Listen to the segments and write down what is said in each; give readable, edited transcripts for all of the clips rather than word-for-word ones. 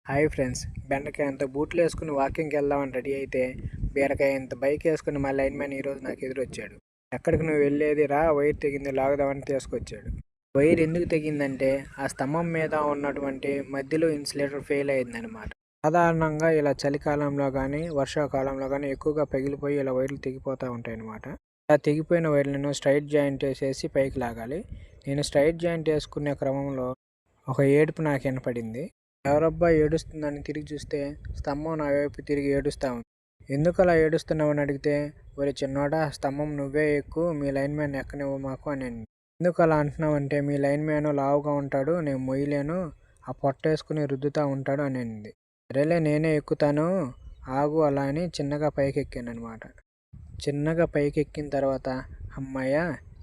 Hi friends, బెండకాయ అంత బూట్లు వేసుకుని వాకింగ్కి వెళ్దామని రెడీ అయితే బీరకాయ ఇంత బైక్ వేసుకుని మా లైన్ మ్యాన్ ఈరోజు నాకు ఎదురొచ్చాడు. ఎక్కడికి నువ్వు వెళ్ళేది రా, వైర్ తెగింది లాగుదామని తీసుకొచ్చాడు. వైర్ ఎందుకు తెగిందంటే ఆ స్తంభం మీద ఉన్నటువంటి మధ్యలో ఇన్సులేటర్ ఫెయిల్ అయిందనమాట. సాధారణంగా ఇలా చలికాలంలో కానీ వర్షాకాలంలో కానీ ఎక్కువగా పగిలిపోయి ఇలా వైర్లు తెగిపోతూ ఉంటాయి అన్నమాట. ఆ తెగిపోయిన వైర్లను స్ట్రైట్ జాయింట్ వేసేసి పైకి లాగాలి. నేను స్ట్రైట్ జాయింట్ వేసుకునే క్రమంలో ఒక ఏడుపు నాకు వినపడింది. ఎవరబ్బా ఏడుస్తుందని తిరిగి చూస్తే స్తంభం నా వైపు తిరిగి ఏడుస్తా ఉంది. ఎందుకు అలా ఏడుస్తున్నావని అడిగితే, ఒరే చిన్నోడా, స్తంభం నువ్వే ఎక్కువ, మీ లైన్ మ్యాన్ ఎక్కనివ్వు మాకు అని. ఎందుకు అలా అంటున్నావంటే, మీ లైన్ మ్యాన్ లావుగా ఉంటాడు, నేను మొయ్యలేను, ఆ పొట్టేసుకుని రుద్దుతూ ఉంటాడు అని అనింది. సరేలే నేనే ఎక్కుతాను, ఆగు అలా అని చిన్నగా పైకెక్కాను అనమాట. చిన్నగా పైకెక్కిన తర్వాత అమ్మయ్య,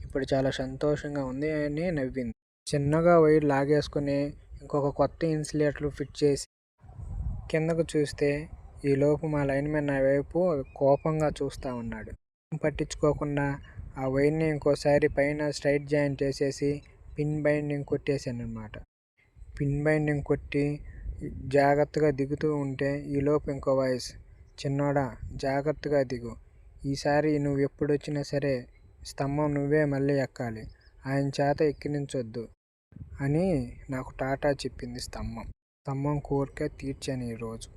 ఇప్పుడు చాలా సంతోషంగా ఉంది అని నవ్వింది. చిన్నగా వైర్ లాగేసుకుని ఇంకొక కొత్త ఇన్సులేటర్ ఫిట్ చేసి కిందకు చూస్తే ఈలోపు మా లైన్మెన్ నా వైపు కోపంగా చూస్తూ ఉన్నాడు. పట్టించుకోకుండా ఆ వైర్ని ఇంకోసారి పైన స్ట్రైట్ జాయింట్ వేసేసి పిన్ బైండింగ్ కొట్టేశాను అనమాట. పిన్ బైండింగ్ కొట్టి జాగ్రత్తగా దిగుతూ ఉంటే ఈలోపు ఇంకో వాయిస్, చిన్నోడా జాగ్రత్తగా దిగు, ఈసారి నువ్వు ఎప్పుడు వచ్చినా సరే స్తంభం నువ్వే మళ్ళీ ఎక్కాలి, ఆయన చేత ఎక్కించొద్దు అని నాకు టాటా చెప్పింది స్తంభం. స్తంభం కోరిక తీర్చాను ఈరోజు.